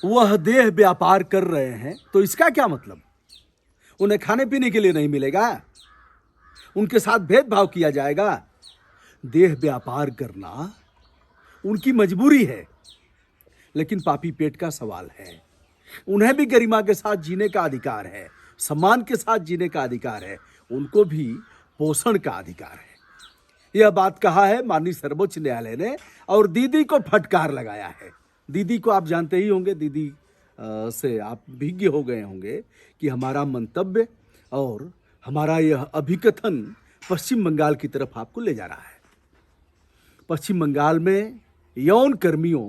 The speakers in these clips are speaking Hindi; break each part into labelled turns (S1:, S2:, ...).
S1: वह देह व्यापार कर रहे हैं तो इसका क्या मतलब? उन्हें खाने पीने के लिए नहीं मिलेगा, उनके साथ भेदभाव किया जाएगा। देह व्यापार करना उनकी मजबूरी है, लेकिन पापी पेट का सवाल है। उन्हें भी गरिमा के साथ जीने का अधिकार है, सम्मान के साथ जीने का अधिकार है, उनको भी पोषण का अधिकार है। यह बात कहा है माननीय सर्वोच्च न्यायालय ने और दीदी को फटकार लगाया है। दीदी को आप जानते ही होंगे, दीदी से आप भिज्ञ हो गए होंगे कि हमारा मंतव्य और हमारा यह अभिकथन पश्चिम बंगाल की तरफ आपको ले जा रहा है। पश्चिम बंगाल में यौन कर्मियों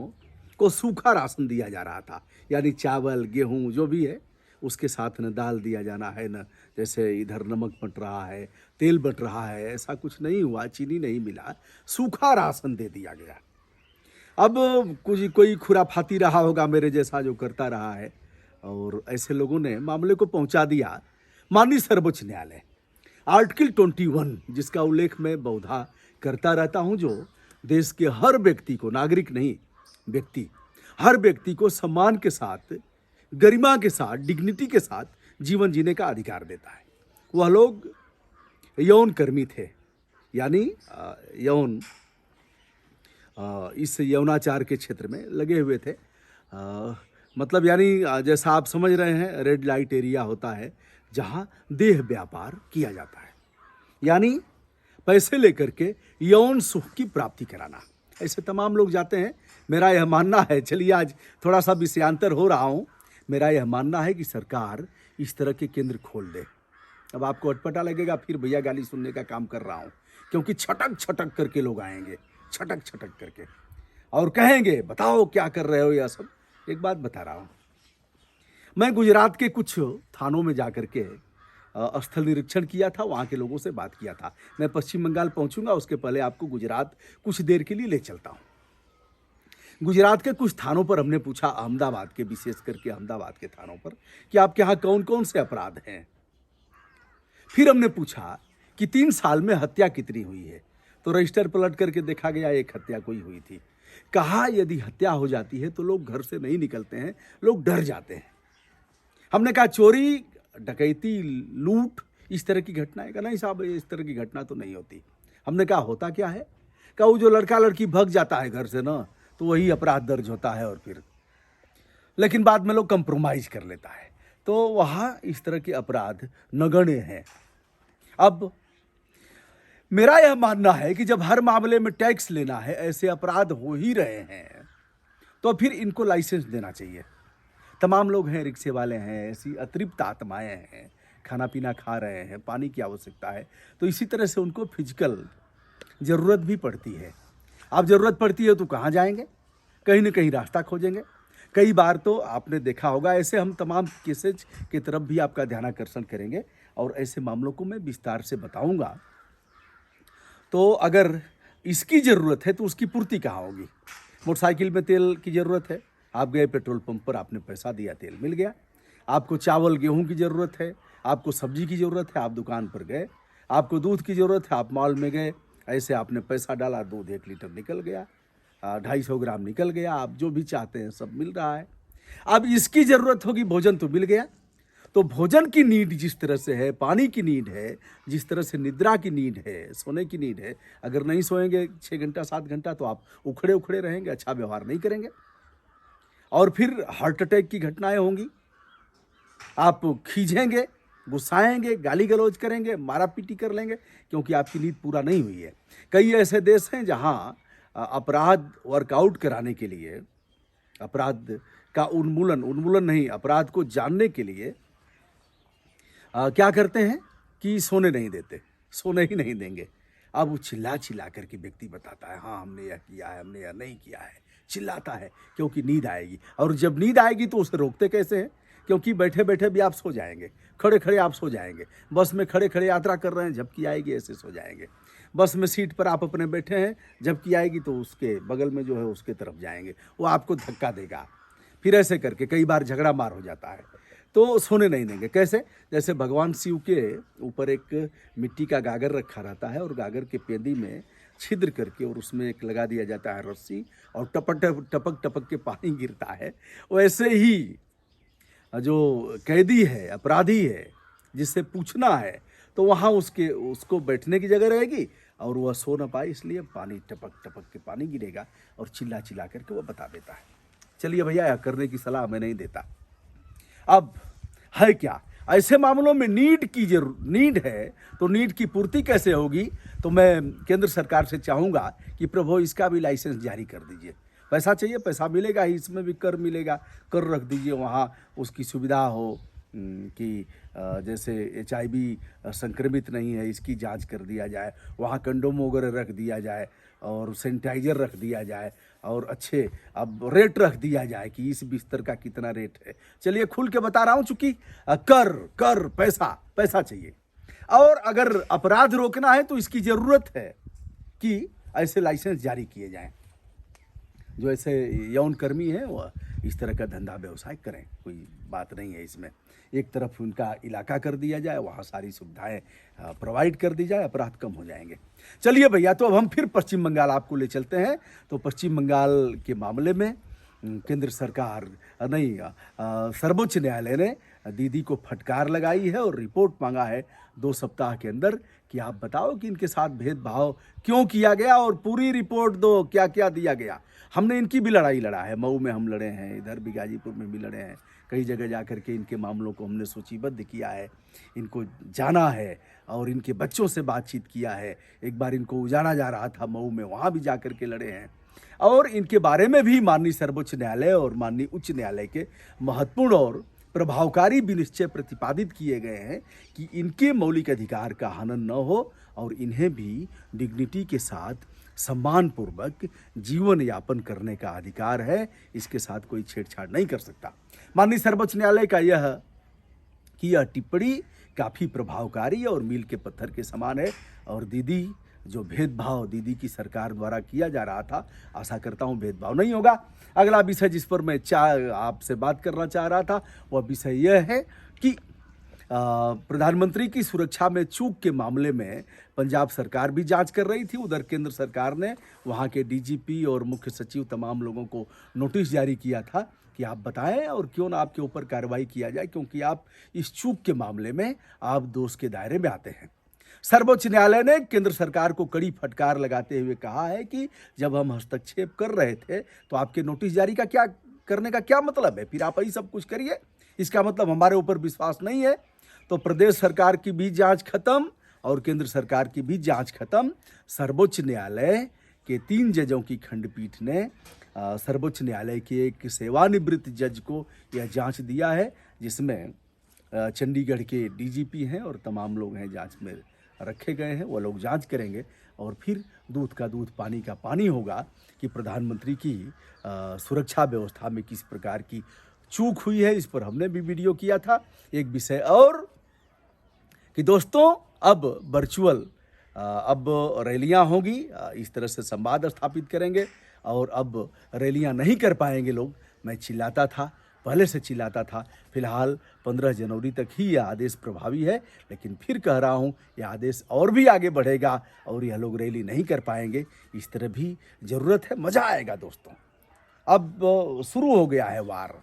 S1: को सूखा राशन दिया जा रहा था, यानी चावल गेहूं जो भी है उसके साथ न दाल दिया जाना है, न जैसे इधर नमक बंट रहा है, तेल बंट रहा है, ऐसा कुछ नहीं हुआ, चीनी नहीं मिला, सूखा राशन दे दिया गया। अब कुछ कोई खुराफाती रहा होगा मेरे जैसा जो करता रहा है, और ऐसे लोगों ने मामले को पहुंचा दिया माननीय सर्वोच्च न्यायालय। आर्टिकल 21 जिसका उल्लेख मैं बहुधा करता रहता हूं, जो देश के हर व्यक्ति को, नागरिक नहीं व्यक्ति, हर व्यक्ति को सम्मान के साथ, गरिमा के साथ, डिग्निटी के साथ जीवन जीने का अधिकार देता है। वह लोग यौन कर्मी थे, यानी इस यौनाचार के क्षेत्र में लगे हुए थे। मतलब यानी जैसा आप समझ रहे हैं, रेड लाइट एरिया होता है जहां देह व्यापार किया जाता है, यानी पैसे लेकर के यौन सुख की प्राप्ति कराना। ऐसे तमाम लोग जाते हैं। मेरा यह मानना है, चलिए आज थोड़ा सा विषयांतर हो रहा हूं, मेरा यह मानना है कि सरकार इस तरह के केंद्र खोल दे। अब आपको अटपटा लगेगा, फिर भैया गाली सुनने का काम कर रहा हूं, क्योंकि छटक छटक करके लोग आएंगे, छटक छटक करके, और कहेंगे बताओ क्या कर रहे हो यह सब। एक बात बता रहा हूं, मैं गुजरात के कुछ थानों में जाकर के स्थल निरीक्षण किया था, वहाँ के लोगों से बात किया था। मैं पश्चिम बंगाल पहुँचूंगा, उसके पहले आपको गुजरात कुछ देर के लिए ले चलता हूँ। गुजरात के कुछ थानों पर हमने पूछा, अहमदाबाद के, विशेष करके अहमदाबाद के थानों पर, कि आपके यहाँ कौन कौन से अपराध हैं। फिर हमने पूछा कि 3 साल में हत्या कितनी हुई है, तो रजिस्टर पलट करके देखा गया 1 हत्या कोई हुई थी। कहा यदि हत्या हो जाती है तो लोग घर से नहीं निकलते हैं, लोग डर जाते हैं। हमने कहा चोरी, डकैती, लूट, इस तरह की घटनाएं? का नहीं साहब, इस तरह की घटना तो नहीं होती। हमने कहा होता क्या है? कहा वो जो लड़का लड़की भाग जाता है घर से ना, तो वही अपराध दर्ज होता है, और फिर लेकिन बाद में लोग कंप्रोमाइज कर लेता है, तो वहां इस तरह के अपराध नगण्य हैं। अब मेरा यह मानना है कि जब हर मामले में टैक्स लेना है, ऐसे अपराध हो ही रहे हैं, तो फिर इनको लाइसेंस देना चाहिए। तमाम लोग हैं, रिक्शे वाले हैं, ऐसी अतृप्त आत्माएं हैं, खाना पीना खा रहे हैं, पानी की आवश्यकता है, तो इसी तरह से उनको फिजिकल ज़रूरत भी पड़ती है। अब ज़रूरत पड़ती है तो कहाँ जाएंगे? कहीं ना कहीं रास्ता खोजेंगे। कई बार तो आपने देखा होगा, ऐसे हम तमाम केसेज की तरफ भी आपका ध्यानाकर्षण करेंगे और ऐसे मामलों को मैं विस्तार से बताऊंगा। तो अगर इसकी ज़रूरत है तो उसकी पूर्ति कहाँ होगी? मोटरसाइकिल में तेल की ज़रूरत है, आप गए पेट्रोल पंप पर, आपने पैसा दिया, तेल मिल गया। आपको चावल गेहूं की ज़रूरत है, आपको सब्जी की ज़रूरत है, आप दुकान पर गए। आपको दूध की ज़रूरत है, आप मॉल में गए, ऐसे आपने पैसा डाला, दूध 1 लीटर निकल गया, 250 ग्राम निकल गया, आप जो भी चाहते हैं सब मिल रहा है। अब इसकी ज़रूरत होगी, भोजन तो मिल गया। तो भोजन की नीड जिस तरह से है, पानी की नीड है, जिस तरह से निद्रा की नीड है, सोने की नीड है, अगर नहीं सोएंगे 6 घंटा 7 घंटा तो आप उखड़े उखड़े रहेंगे, अच्छा व्यवहार नहीं करेंगे, और फिर हार्ट अटैक की घटनाएं होंगी। आप खींचेंगे, गुस्साएंगे, गाली गलौज करेंगे, मारा पीटी कर लेंगे, क्योंकि आपकी नींद पूरा नहीं हुई है। कई ऐसे देश हैं जहां अपराध वर्कआउट कराने के लिए, अपराध का उन्मूलन नहीं, अपराध को जानने के लिए क्या करते हैं कि सोने नहीं देते, सोने ही नहीं देंगे। अब वो चिल्ला चिल्ला करके व्यक्ति बताता है, हाँ हमने यह किया है, हमने यह नहीं किया है, चिल्लाता है, क्योंकि नींद आएगी। और जब नींद आएगी तो उसे रोकते कैसे हैं? क्योंकि बैठे बैठे भी आप सो जाएंगे, खड़े खड़े आप सो जाएंगे, बस में खड़े खड़े यात्रा कर रहे हैं, झपकी आएगी ऐसे सो जाएंगे। बस में सीट पर आप अपने बैठे हैं, झपकी आएगी तो उसके बगल में जो है उसके तरफ जाएंगे, वो आपको धक्का देगा। फिर ऐसे करके कई बार झगड़ा मार हो जाता है, तो सोने नहीं देंगे। कैसे? जैसे भगवान शिव के ऊपर एक मिट्टी का गागर रखा रहता है, और गागर के पेंदी में छिद्र करके और उसमें एक लगा दिया जाता है रस्सी और टपक टपक टपक के पानी गिरता है। वैसे ही जो कैदी है, अपराधी है, जिससे पूछना है, तो वहाँ उसको बैठने की जगह रहेगी और वह सो ना पाए, इसलिए पानी टपक टपक के पानी गिरेगा और चिल्ला चिल्ला करके वह बता देता है। चलिए भैया, यह करने की सलाह मैं नहीं देता। अब है क्या, ऐसे मामलों में नीड है, तो नीड की पूर्ति कैसे होगी? तो मैं केंद्र सरकार से चाहूँगा कि प्रभु इसका भी लाइसेंस जारी कर दीजिए। पैसा चाहिए, पैसा मिलेगा ही, इसमें भी कर मिलेगा, कर रख दीजिए, वहाँ उसकी सुविधा हो कि जैसे HIV संक्रमित नहीं है इसकी जांच कर दिया जाए, वहाँ कंडोम वगैरह रख दिया जाए और सैनिटाइजर रख दिया जाए और अच्छे अब रेट रख दिया जाए कि इस बिस्तर का कितना रेट है। चलिए खुल के बता रहा हूँ, चूंकि कर पैसा चाहिए। और अगर अपराध रोकना है तो इसकी ज़रूरत है कि ऐसे लाइसेंस जारी किए जाएं। जो ऐसे यौन कर्मी हैं वह इस तरह का धंधा व्यवसाय करें, कोई बात नहीं है इसमें। एक तरफ उनका इलाका कर दिया जाए, वहाँ सारी सुविधाएं प्रोवाइड कर दी जाए, अपराध कम हो जाएंगे। चलिए भैया, तो अब हम फिर पश्चिम बंगाल आपको ले चलते हैं। तो पश्चिम बंगाल के मामले में केंद्र सरकार सर्वोच्च न्यायालय ने दीदी को फटकार लगाई है और रिपोर्ट मांगा है 2 सप्ताह के अंदर कि आप बताओ कि इनके साथ भेदभाव क्यों किया गया और पूरी रिपोर्ट दो, क्या क्या दिया गया। हमने इनकी भी लड़ाई लड़ा है, मऊ में हम लड़े हैं, इधर भी गाजीपुर में भी लड़े हैं, कई जगह जा कर के इनके मामलों को हमने सूचीबद्ध किया है, इनको जाना है और इनके बच्चों से बातचीत किया है। एक बार इनको उजाड़ा जा रहा था मऊ में, वहाँ भी जा कर के लड़े हैं और इनके बारे में भी माननीय सर्वोच्च न्यायालय और माननीय उच्च न्यायालय के महत्वपूर्ण और प्रभावकारी विनिश्चय प्रतिपादित किए गए हैं कि इनके मौलिक अधिकार का हनन न हो और इन्हें भी डिग्निटी के साथ सम्मानपूर्वक जीवन यापन करने का अधिकार है। इसके साथ कोई छेड़छाड़ नहीं कर सकता। माननीय सर्वोच्च न्यायालय का यह टिप्पणी काफ़ी प्रभावकारी और मील के पत्थर के समान है और दीदी जो भेदभाव दीदी की सरकार द्वारा किया जा रहा था, आशा करता हूँ भेदभाव नहीं होगा। अगला विषय जिस पर मैं आपसे बात करना चाह रहा था वह विषय यह है कि प्रधानमंत्री की सुरक्षा में चूक के मामले में पंजाब सरकार भी जांच कर रही थी। उधर केंद्र सरकार ने वहां के DGP और मुख्य सचिव तमाम लोगों को नोटिस जारी किया था कि आप बताएं और क्यों ना आपके ऊपर कार्रवाई किया जाए, क्योंकि आप इस चूक के मामले में आप दोष के दायरे में आते हैं। सर्वोच्च न्यायालय ने केंद्र सरकार को कड़ी फटकार लगाते हुए कहा है कि जब हम हस्तक्षेप कर रहे थे तो आपके नोटिस जारी करने का क्या मतलब है? फिर आप ही सब कुछ करिए, इसका मतलब हमारे ऊपर विश्वास नहीं है। तो प्रदेश सरकार की भी जांच खत्म और केंद्र सरकार की भी जांच खत्म। सर्वोच्च न्यायालय के 3 जजों की खंडपीठ ने सर्वोच्च न्यायालय के एक सेवानिवृत्त जज को यह जांच दिया है, जिसमें चंडीगढ़ के DGP हैं और तमाम लोग हैं जांच में रखे गए हैं। वो लोग जांच करेंगे और फिर दूध का दूध पानी का पानी होगा कि प्रधानमंत्री की सुरक्षा व्यवस्था में किस प्रकार की चूक हुई है। इस पर हमने भी वीडियो किया था। एक विषय और कि दोस्तों अब वर्चुअल अब रैलियां होंगी, इस तरह से संवाद स्थापित करेंगे और अब रैलियां नहीं कर पाएंगे लोग। मैं चिल्लाता था, पहले से चिल्लाता था, फिलहाल 15 जनवरी तक ही यह आदेश प्रभावी है, लेकिन फिर कह रहा हूँ यह आदेश और भी आगे बढ़ेगा और यह लोग रैली नहीं कर पाएंगे। इस तरह भी ज़रूरत है, मज़ा आएगा दोस्तों। अब शुरू हो गया है वार,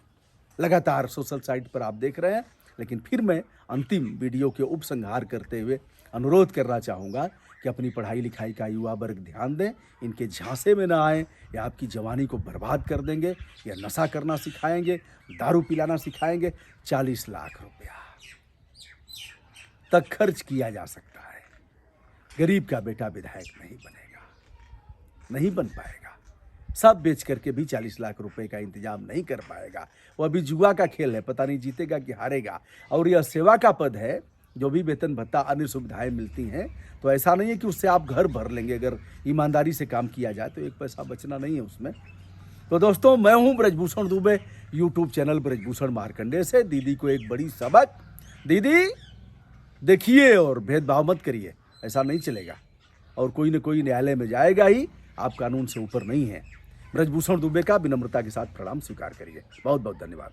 S1: लगातार सोशल साइट पर आप देख रहे हैं। लेकिन फिर मैं अंतिम वीडियो के उपसंहार करते हुए अनुरोध करना चाहूँगा कि अपनी पढ़ाई लिखाई का युवा वर्ग ध्यान दें, इनके झांसे में ना आए, या आपकी जवानी को बर्बाद कर देंगे, या नशा करना सिखाएंगे, दारू पिलाना सिखाएंगे। 40 लाख रुपया तक खर्च किया जा सकता है। गरीब का बेटा विधायक नहीं बनेगा, नहीं बन पाएगा। सब बेच करके भी 40 लाख रुपए का इंतजाम नहीं कर पाएगा। वो अभी जुआ का खेल है, पता नहीं जीतेगा कि हारेगा। और यह सेवा का पद है, जो भी वेतन भत्ता अन्य सुविधाएं मिलती हैं, तो ऐसा नहीं है कि उससे आप घर भर लेंगे। अगर ईमानदारी से काम किया जाए तो एक पैसा बचना नहीं है उसमें। तो दोस्तों, मैं हूं ब्रजभूषण दुबे, यूट्यूब चैनल ब्रजभूषण मार्कंडे से। दीदी को एक बड़ी सबक, दीदी देखिए और भेदभाव मत करिए, ऐसा नहीं चलेगा और कोई न कोई न्यायालय में जाएगा ही। आप कानून से ऊपर नहीं हैं। ब्रजभूषण दुबे का विनम्रता के साथ प्रणाम स्वीकार करिए। बहुत बहुत धन्यवाद।